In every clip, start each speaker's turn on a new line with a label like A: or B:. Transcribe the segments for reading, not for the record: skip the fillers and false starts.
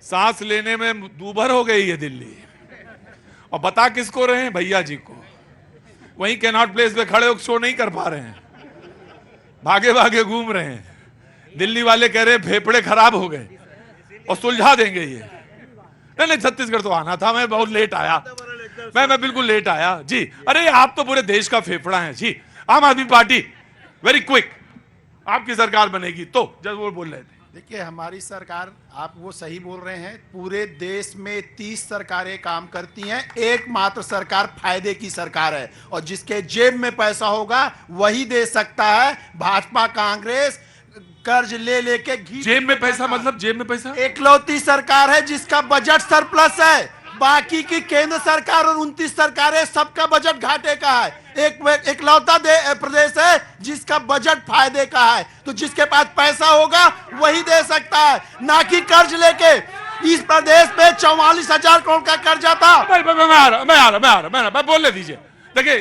A: सांस लेने में दूभर हो गई है दिल्ली। और बता किसको रहे हैं? भैया जी को। वहीं कैनॉट प्लेस पे खड़े होकर शो नहीं कर पा रहे हैं, भागे भागे घूम रहे हैं। दिल्ली वाले कह रहे हैं फेफड़े खराब हो गए और सुलझा देंगे ये। नहीं, छत्तीसगढ़ तो आना था, मैं बहुत लेट आया, मैं बिल्कुल लेट आया जी। अरे आप तो पूरे देश का फेफड़ा हैं जी। आम आदमी पार्टी वेरी क्विक, आपकी सरकार बनेगी तो जब वो बोल रहे थे।
B: देखिए, हमारी सरकार, आप वो सही बोल रहे हैं, पूरे देश में 30 सरकारें काम करती हैं, एकमात्र सरकार फायदे की सरकार है, और जिसके जेब में पैसा होगा वही दे सकता है। भाजपा कांग्रेस कर्ज ले लेके
A: जेब में पैसा मतलब जेब में पैसा,
B: एकलौती सरकार है जिसका बजट सरप्लस है। बाकी की केंद्र सरकार और 29 सरकारें सबका बजट घाटे का है। एकलौता प्रदेश है जिसका बजट फायदे का है। तो जिसके पास पैसा होगा वही दे सकता है, ना कि कर्ज लेके। इस प्रदेश पे 44,000 करोड़ का कर्जा था।
A: मैं बोलने दीजिए। देखिए,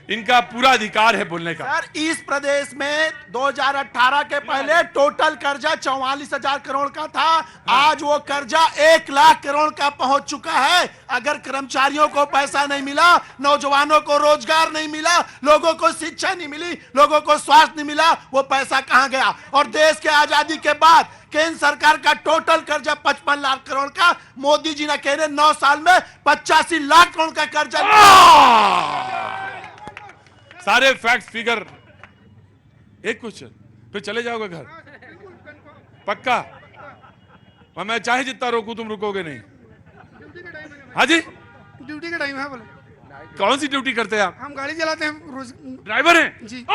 A: इनका पूरा अधिकार है बोलने का।
B: सर, इस प्रदेश में 2018 के पहले टोटल कर्जा 44,000 करोड़ का था। आज वो कर्जा 1 लाख करोड़ का पहुंच चुका है। अगर कर्मचारियों को पैसा नहीं मिला, नौजवानों को रोजगार नहीं मिला, लोगों को शिक्षा नहीं मिली, लोगों को स्वास्थ्य नहीं मिला, वो पैसा कहां गया? और देश के आजादी के बाद केंद्र सरकार का टोटल कर्जा 55 लाख करोड़ का, मोदी जी ने कह रहे 9 साल में 85 लाख करोड़ का कर्जा।
A: सारे फैक्ट फिगर। एक क्वेश्चन, फिर चले जाओगे घर पक्का? और मैं चाहे जितना रोकूं तुम रुकोगे नहीं। हाँ जी,
C: ड्यूटी का टाइम है। बोले
A: कौन सी ड्यूटी करते हैं आप?
C: हम गाड़ी चलाते हैं, रोज
A: ड्राइवर हैं
C: जी।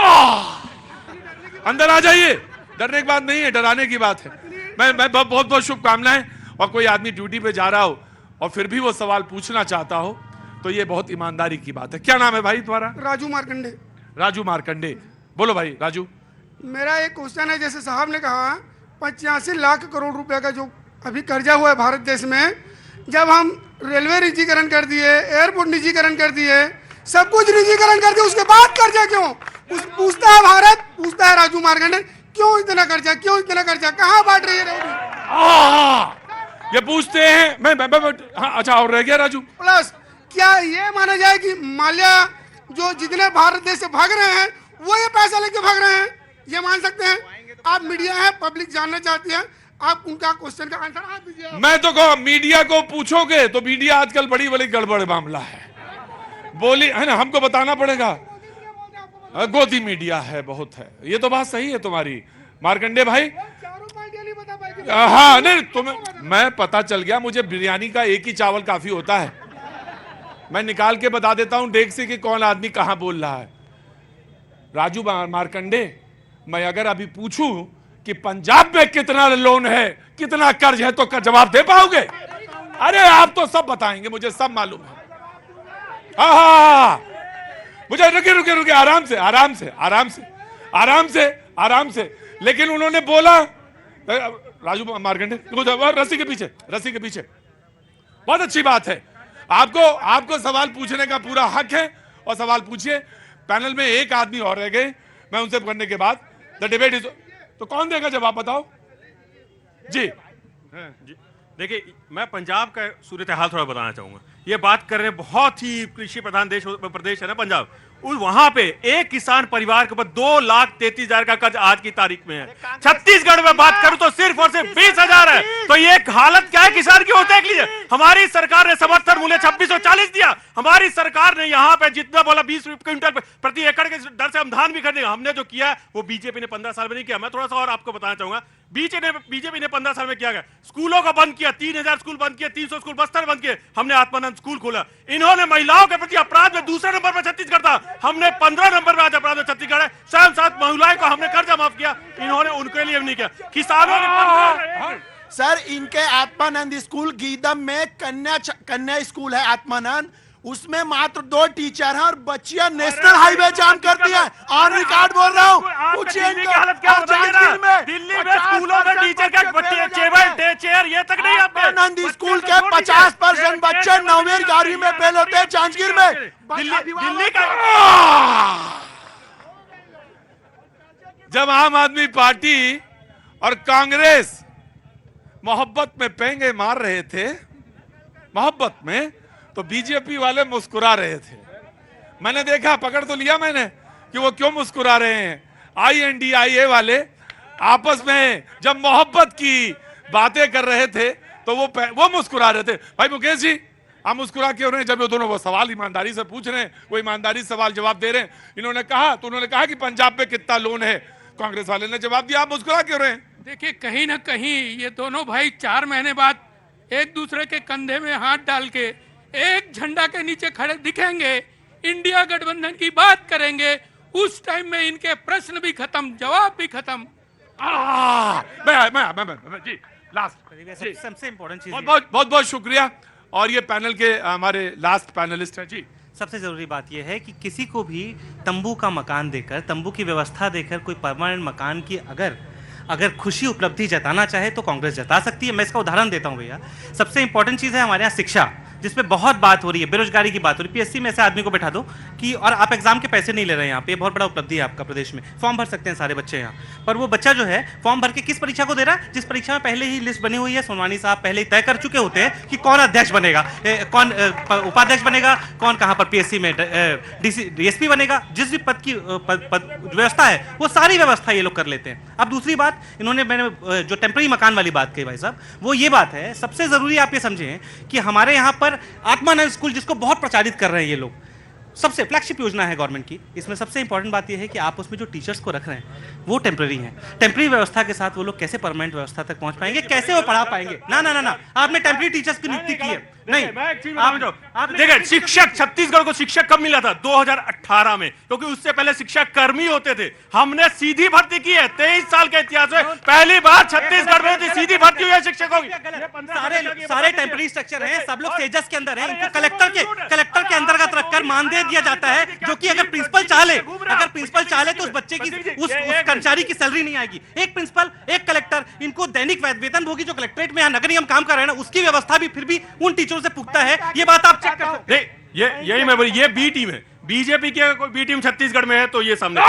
A: अंदर आ जाइए, डरने की बात नहीं है, डराने की बात है। मैं बहुत बहुत शुभकामनाएं। और कोई आदमी ड्यूटी पे जा रहा हो और फिर भी वो सवाल पूछना चाहता हो तो ये बहुत ईमानदारी की बात है। क्या नाम है भाई तुम्हारा?
C: राजू मार्कंडे।
A: राजू मार्कंडे, बोलो भाई राजू।
C: मेरा एक क्वेश्चन है, जैसे साहब ने कहा 85 लाख करोड़ रुपए का जो अभी कर्जा हुआ है भारत देश में, जब हम रेलवे निजीकरण कर दिए, एयरपोर्ट निजीकरण कर दिए, सब कुछ निजीकरण कर दिए, उसके बाद कर्जा क्यों? पूछता है भारत, पूछता है राजू मार्कंडे, क्यों इतना कर्जा, क्यों इतना कर्जा, कहाँ बांट रही है?
A: ये पूछते हैं। मैं हाँ, अच्छा, और रह गया राजू।
C: प्लस क्या ये माना जाए कि माल्या जो जितने भारत देश से भाग रहे हैं वो ये पैसा लेके भाग रहे हैं, ये मान सकते हैं? आप मीडिया है, पब्लिक जानना चाहती है, आप उनका क्वेश्चन का आंसर आप दीजिए।
A: मैं तो कहूँ मीडिया को पूछोगे तो मीडिया आजकल बड़ी बड़ी गड़बड़ मामला है, बोली है ना, हमको बताना पड़ेगा। गोदी मीडिया है, बहुत है। ये तो बात सही है तुम्हारी मार्कंडे भाई। हाँ, नहीं तुम्हें मैं पता चल गया, मुझे बिरयानी का एक ही चावल काफी होता है। मैं निकाल के बता देता हूं डेग से कि कौन आदमी कहां बोल रहा है। राजू मार्कंडे, मैं अगर अभी पूछूं कि पंजाब में कितना लोन है, कितना कर्ज है, तो जवाब दे पाओगे? अरे आप तो सब बताएंगे, मुझे सब मालूम है। हाँ, मुझे रुके, आराम से। लेकिन उन्होंने बोला, राजू मार्कंडे रस्सी के पीछे। बहुत अच्छी बात है। आपको सवाल पूछने का पूरा हक है और सवाल पूछिए। पैनल में एक आदमी और रह गए, मैं उनसे करने के बाद द डिबेट इज, तो कौन देगा जवाब? बताओ जी।
D: देखिए, मैं पंजाब का सूरत हाल थोड़ा बताना चाहूंगा। ये बात कर रहे हैं, बहुत ही कृषि प्रधान प्रदेश है ना पंजाब। वहां पे एक किसान परिवार के ऊपर 2,33,000 का कर्ज आज की तारीख में है। छत्तीसगढ़ में बात करूं तो सिर्फ और सिर्फ 20,000 है। तो ये हालत क्या है किसान की, होता है? लीजिए, हमारी सरकार ने समर्थन मूल्य 2640 दिया। हमारी सरकार ने यहाँ पे जितना बोला 20 क्विंटल प्रति एकड़ के दर से हम धान भी खरीदेंगे। हमने जो किया वो बीजेपी ने 15 साल में नहीं किया। मैं थोड़ा सा और आपको बताना चाहूंगा, बीजेपी ने 15 साल में किया गया। स्कूलों को बंद किया, 3,000 स्कूल बंद किए, 300 स्कूल बस्तर बंद किए। हमने आत्मानंद स्कूल खोला। इन्होंने महिलाओं के प्रति अपराध में दूसरे नंबर पर छत्तीसगढ़ था, हमने 15 नंबर पर आज अपराध में छत्तीसगढ़ है। स्वयं साथ महिलाओं को हमने कर्जा माफ किया, इन्होंने उनके लिए नहीं किया। किसानों ने
B: सर, इनके आत्मानंद स्कूल गीदम में कन्या स्कूल है आत्मानंद, उसमें मात्र 2 टीचर हैं और बच्चियां नेशनल हाईवे जाम करती हैं। ऑन रिकॉर्ड बोल रहा हूँ।
D: दिल्ली की हालत क्या है? दिल्ली में स्कूलों में टीचर का टेबल चेयर ये तक नहीं।
B: आत्मानंद स्कूल के 50% बच्चे 9वीं 11वीं में फेल होते हैं जांजगीर में।
D: दिल्ली का
A: जब आम आदमी पार्टी और कांग्रेस मोहब्बत में पेंगे मार रहे थे, मोहब्बत में, तो बीजेपी वाले मुस्कुरा रहे थे। मैंने देखा, पकड़ तो लिया मैंने कि वो क्यों मुस्कुरा रहे हैं। INDIA वाले आपस में जब मोहब्बत की बातें कर रहे थे तो वो मुस्कुरा रहे थे। भाई मुकेश जी, आप मुस्कुरा क्यों रहे हैं? जब ये दोनों वो सवाल ईमानदारी से पूछ रहे हैं, वो ईमानदारी से सवाल जवाब दे रहे हैं। उन्होंने कहा कि पंजाब पे कितना लोन है, कांग्रेस वाले ने जवाब दिया, आप मुस्कुरा क्यों रहे हैं?
E: देखिए, कहीं ना कहीं ये दोनों भाई 4 महीने बाद एक दूसरे के कंधे में हाथ डाल के एक झंडा के नीचे खड़े दिखेंगे, इंडिया गठबंधन की बात करेंगे, उस टाइम में इनके प्रश्न भी खत्म, जवाब भी खत्म।
A: जी लास्ट
F: सबसे इम्पोर्टेंट चीज
A: बहुत बहुत शुक्रिया। और ये पैनल के हमारे लास्ट पैनलिस्ट हैं जी।
F: सबसे जरूरी बात यह है कि किसी को भी तंबू का मकान देकर, तंबू की व्यवस्था देकर कोई परमानेंट मकान की अगर खुशी उपलब्धि जताना चाहे तो कांग्रेस जता सकती है। मैं इसका उदाहरण देता हूं भैया। सबसे इंपॉर्टेंट चीज है हमारे यहाँ शिक्षा, जिसपे बहुत बात हो रही है, बेरोजगारी की बात हो रही है। PSC में ऐसे आदमी को बैठा दो कि, और आप एग्जाम के पैसे नहीं ले रहे हैं यहाँ पे, बहुत बड़ा उपलब्धि है आपका प्रदेश में, फॉर्म भर सकते हैं सारे बच्चे यहाँ। पर वो बच्चा जो है फॉर्म भर के किस परीक्षा को दे रहा है? जिस परीक्षा में पहले ही लिस्ट बनी हुई है, सोनवानी साहब पहले ही तय कर चुके होते हैं कि कौन अध्यक्ष बनेगा, कौन उपाध्यक्ष बनेगा, कौन कहाँ पर PSC में DSP बनेगा, जिस भी पद की व्यवस्था है वो सारी व्यवस्था ये लोग कर लेते हैं। अब दूसरी बात, मैंने जो टेम्पररी मकान वाली बात कही भाई साहब, वो ये बात है, सबसे जरूरी आप ये समझें कि हमारे यहाँ पर आत्मानंद स्कूल, जिसको बहुत प्रचारित कर रहे हैं ये लोग, सबसे फ्लैगशिप योजना है गवर्नमेंट की। इसमें सबसे इंपॉर्टेंट बात यह है कि आप उसमें जो टीचर्स को रख रहे हैं वो टेम्पररी हैं। टेम्पररी व्यवस्था के साथ वो लोग कैसे परमानेंट व्यवस्था तक पहुंच पाएंगे, कैसे वो पढ़ा पाएंगे? ना, आपने टेम्पररी टीचर्स की नियुक्ति की है। नहीं,
D: देखिए, शिक्षक छत्तीसगढ़ को शिक्षक कब मिला था? 2018 में, क्योंकि उससे पहले शिक्षक कर्मी होते थे। हमने सीधी भर्ती की है। 23 साल के इतिहास में पहली बार छत्तीसगढ़ में सीधी भर्ती हुई है शिक्षकों की।
F: सारे टेम्पररी स्ट्रक्चर हैं, सब लोग सेजस के अंदर हैं। इनको कलेक्टर के अंतर्गत रखकर मानदेय दिया जाता है, जो कि अगर प्रिंसिपल चाहे तो उस बच्चे की, उस कर्मचारी की सैलरी नहीं आएगी। एक प्रिंसिपल, एक कलेक्टर, इनको दैनिक वेतन भोगी जो कलेक्ट्रेट में नगर निगम काम कर रहे हैं ना, उसकी व्यवस्था भी फिर भी उन टीचरों से पुख्ता है। ये बात आप चेक कर सकते हैं।
D: यही मैं बोली, ये बी टीम है। बीजेपी की कोई बी टीम छत्तीसगढ़ में है तो ये सामने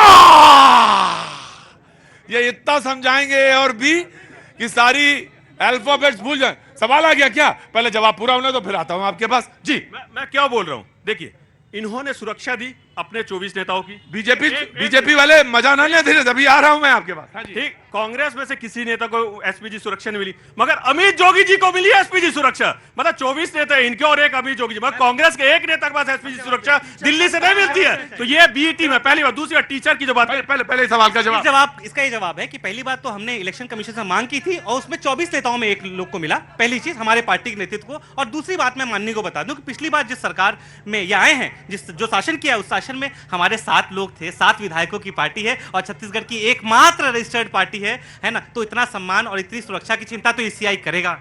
A: ये इतना समझाएंगे और भी कि सारी अल्फाबेट्स भूल जाए। सवाल आ गया क्या? पहले जवाब पूरा होने तो फिर आता हूं आपके पास जी।
D: मैं क्या बोल रहा हूं, देखिए, इन्होंने सुरक्षा दी अपने 24 नेताओं की।
A: बीजेपी वाले मजा ना लेते थे, तभी आ रहा हूं मैं आपके पास। हाँ जी।
D: ठीक, कांग्रेस में से किसी नेता को एसपीजी सुरक्षा नहीं मिली, मगर अमित जोगी जी को मिली एसपीजी सुरक्षा। मतलब 24 नेता इनके और एक अमित जोगी जी, मगर कांग्रेस के एक नेता के पास एसपीजी सुरक्षा दिल्ली से नहीं मिलती है। तो ये बी टीम है, पहली बात। दूसरी बात, टीचर की जो बात,
A: पहले सवाल का जवाब
F: इसका ये जवाब है कि पहली बात तो हमने इलेक्शन कमीशन से मांग की थी और उसमें 24 नेताओं में एक लोग को मिला, पहली चीज हमारे पार्टी के नेतृत्व को। और दूसरी बात मैं माननी को बता दूं कि पिछली बार जिस सरकार में ये आए हैं, जो शासन किया, उस शासन में हमारे 7 लोग थे, 7 विधायकों की पार्टी है और छत्तीसगढ़ की एकमात्र रजिस्टर्ड पार्टी है ना। तो इतना सम्मान और इतनी सुरक्षा की चिंता तो ईसीआई करेगा।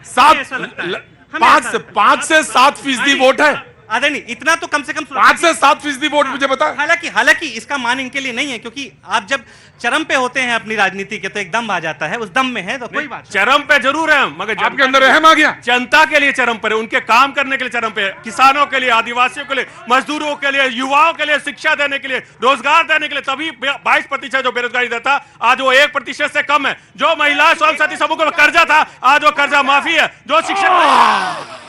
A: 5 से 7% वोट है।
F: नहीं, इतना तो कम से कम
A: 5 से 7% वोट मुझे बता।
F: हालांकि इसका मान इनके लिए नहीं है, क्योंकि आप जब चरम पे होते हैं अपनी राजनीति के तो एक दम आ जाता है, उस दम में है तो कोई बात।
D: चरम पे जरूर है, मगर
A: आपके अंदर रहम आ गया।
D: जनता के लिए चरम पर है, उनके काम करने के लिए चरम पे है, किसानों के लिए, आदिवासियों के लिए, मजदूरों के लिए, युवाओं के लिए, शिक्षा देने के लिए, रोजगार देने के लिए। तभी 22% जो बेरोजगारी दर था आज वो 1% से कम है। जो महिला स्वयं सहायता समूह का कर्जा था आज वो कर्जा माफी है। जो शिक्षक